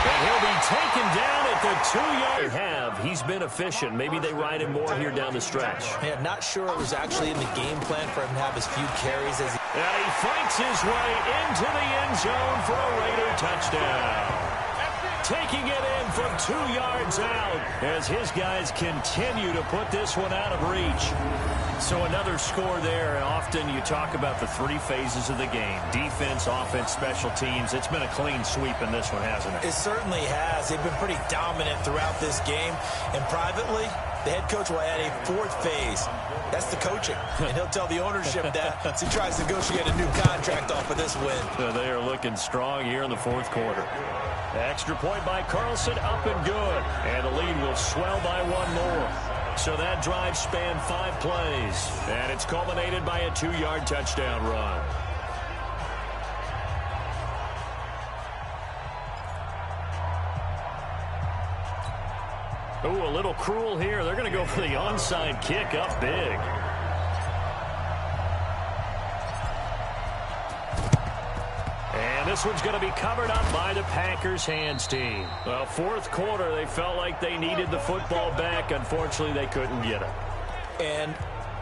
And he'll be taken down at the 2-yard. He's been efficient. Maybe they ride him more here down the stretch. Yeah, not sure it was actually in the game plan for him to have as few carries as he... And he fights his way into the end zone for a Raider touchdown. Taking it in from 2 yards out as his guys continue to put this one out of reach. So another score there. And often you talk about the 3 phases of the game. Defense, offense, special teams. It's been a clean sweep in this one, hasn't it? It certainly has. They've been pretty dominant throughout this game. And privately, the head coach will add a 4th phase. That's the coaching. And he'll tell the ownership that as he tries to negotiate a new contract off of this win. So they are looking strong here in the fourth quarter. Extra point by Carlson, up and good. And the lead will swell by 1 more. So that drive spanned 5 plays. And it's culminated by a 2-yard touchdown run. Ooh, a little cruel here. They're going to go for the onside kick up big. And this one's going to be covered up by the Packers hands team. Well, fourth quarter, they felt like they needed the football back. Unfortunately, they couldn't get it. And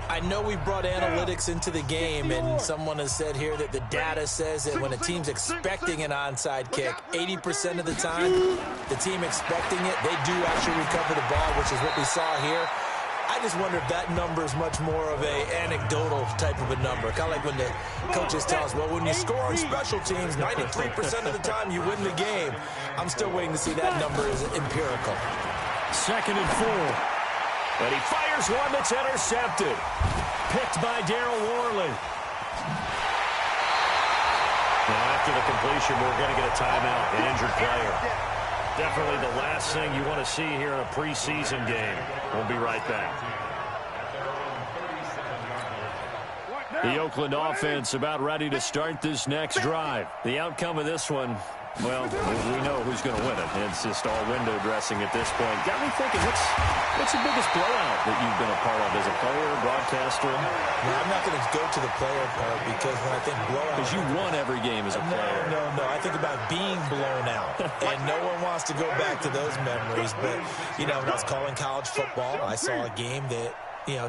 I know we brought analytics into the game, and someone has said here that the data says that when a team's expecting an onside kick, 80% of the time, the team expecting it, they do actually recover the ball, which is what we saw here. I just wonder if that number is much more of a anecdotal type of a number. Kind of like when the coaches tell us, well, when you score on special teams, 93% of the time you win the game. I'm still waiting to see that number is empirical. 2nd and 4. And he fires one that's intercepted. Picked by Darryl Worley. Now after the completion, we're going to get a timeout, an injured player. Definitely the last thing you want to see here in a preseason game. We'll be right back. The Oakland offense about ready to start this next drive. The outcome of this one, Well, we know who's going to win it. It's just all window dressing at this point. Got me thinking, what's the biggest blowout that you've been a part of as a player, broadcaster? No, I'm not going to go to the player part because when I think blowout... Because you won every game as a player. No. I think about being blown out. And no one wants to go back to those memories. But, you know, when I was calling college football, I saw a game that...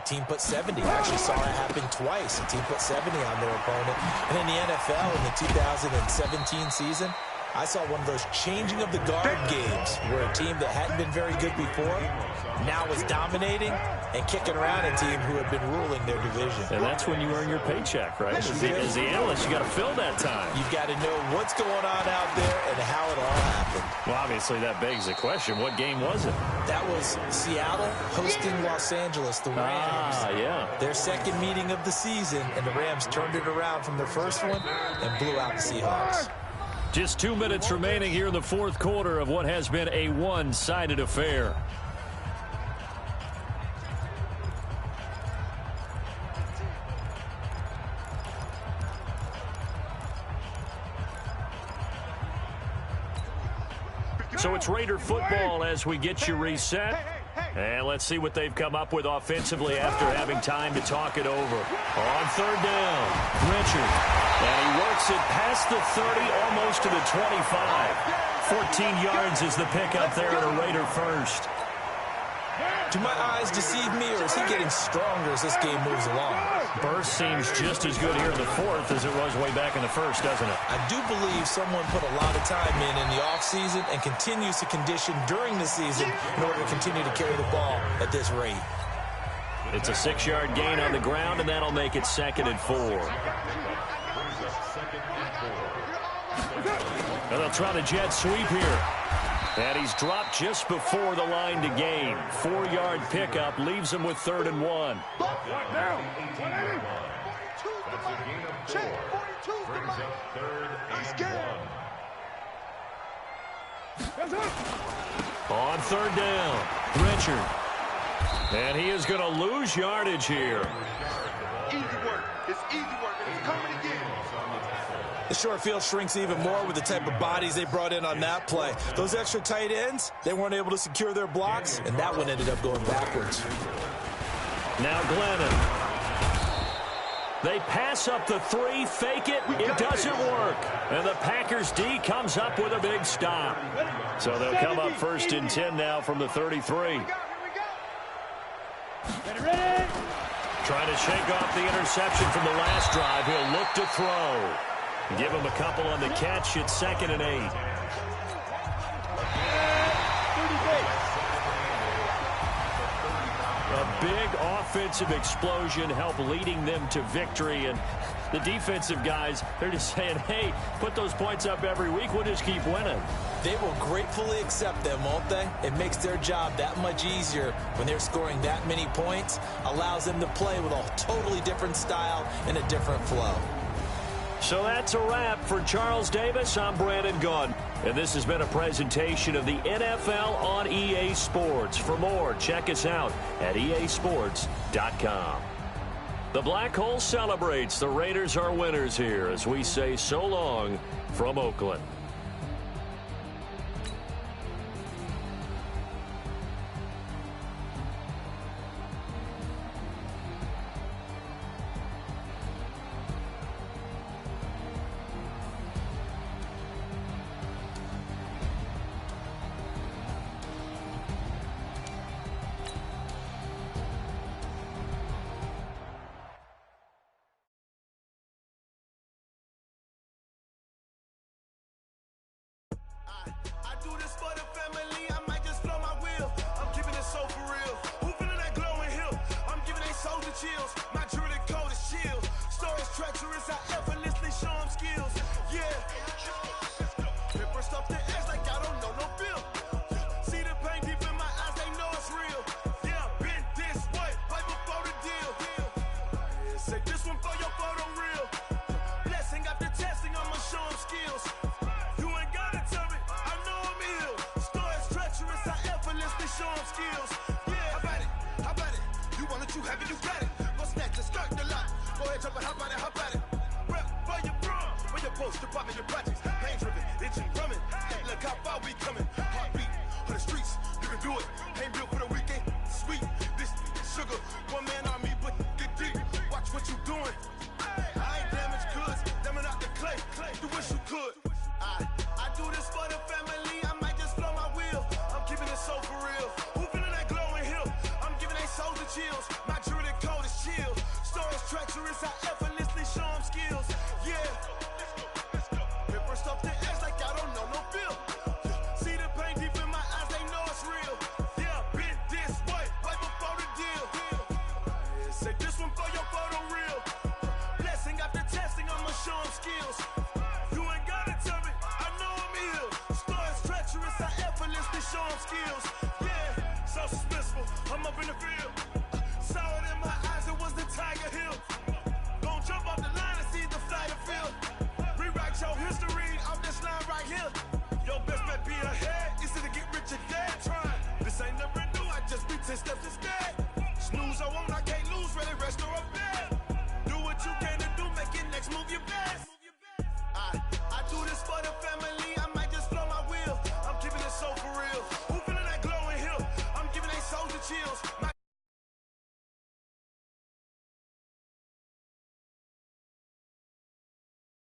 team put 70. I actually saw it happen twice. A team put 70 on their opponent. And in the NFL in the 2017 season, I saw one of those changing of the guard games where a team that hadn't been very good before now was dominating and kicking around a team who had been ruling their division. And that's when you earn your paycheck, right? As the analyst, you got to fill that time. You've got to know what's going on out there and how it all happened. Well, obviously, that begs the question, what game was it? That was Seattle hosting Los Angeles, the Rams. Yeah. Their second meeting of the season, and the Rams turned it around from their first one and blew out the Seahawks. Just 2 minutes remaining here in the fourth quarter of what has been a one-sided affair. So it's Raider football as we get you reset. And let's see what they've come up with offensively after having time to talk it over. On third down, Richard. And he works it past the 30, almost to the 25. 14 yards is the pickup there at a Raider first. Do my eyes deceive me, or is he getting stronger as this game moves along? Burst seems just as good here in the fourth as it was way back in the first, doesn't it? I do believe someone put a lot of time in the offseason and continues to condition during the season in order to continue to carry the ball at this rate. It's a 6-yard gain on the ground, and that'll make it 2nd and 4. And they'll try the jet sweep here. And he's dropped just before the line to gain. 4-yard pickup leaves him with 3rd and 1. On third down, Richard. And he is going to lose yardage here. Easy work. It's easy work, and it's coming again. The short field shrinks even more with the type of bodies they brought in on that play. Those extra tight ends, they weren't able to secure their blocks, and that one ended up going backwards. Now Glennon. They pass up the 3, fake it, it doesn't work. And the Packers D comes up with a big stop. So they'll come up 1st and 10 now from the 33. Trying to shake off the interception from the last drive. He'll look to throw. Give him a couple on the catch. It's 2nd and 8. A big offensive explosion helped leading them to victory. And the defensive guys, they're just saying, hey, put those points up every week. We'll just keep winning. They will gratefully accept them, won't they? It makes their job that much easier when they're scoring that many points. Allows them to play with a totally different style and a different flow. So that's a wrap for Charles Davis. I'm Brandon Gunn. And this has been a presentation of the NFL on EA Sports. For more, check us out at easports.com. The Black Hole celebrates. The Raiders are winners here as we say so long from Oakland. Chills. My jewelry coat is chill. Stories treacherous, I effortlessly show them skills. Yeah. Paper stuff the edge like I don't know no bill. See the pain deep in my eyes, they know it's real. Yeah, been this way, right before the deal. Say this one for your photo real. Blessing after testing, I'ma show them skills. You ain't gotta tell me, I know I'm ill. Stories treacherous, I effortlessly show them skills. Yeah, how about it? You want it, you have it, you got it. Start the lot. Go ahead, jump and hop on it, hop at it. Rep where you from, where you post, department, your projects. Pain driven, itching, drumming. be coming. Heartbeat of the streets, you can do it. Ain't built for the weekend. Sweet, this sugar, one man on me, but get deep. Watch what you doing. I ain't damaged goods, damn out the clay. You wish you could. I do this for the family. I might just blow my wheel. I'm keeping it so for real. Who feeling that glowing hill? I'm giving they souls the chills. My jewelry cold is chill. Stories treacherous, I effortlessly show them skills. Yeah. Paper stuff to edge like I don't know no feel. See the pain deep in my eyes, they know it's real. Yeah, been this way, right before the deal. Say this one for your photo reel. Blessing after testing, I'ma show them skills. You ain't gotta tell me, I know I'm ill. Stories treacherous, I effortlessly show them skills. Yeah, so suspenseful. I'm up in the field.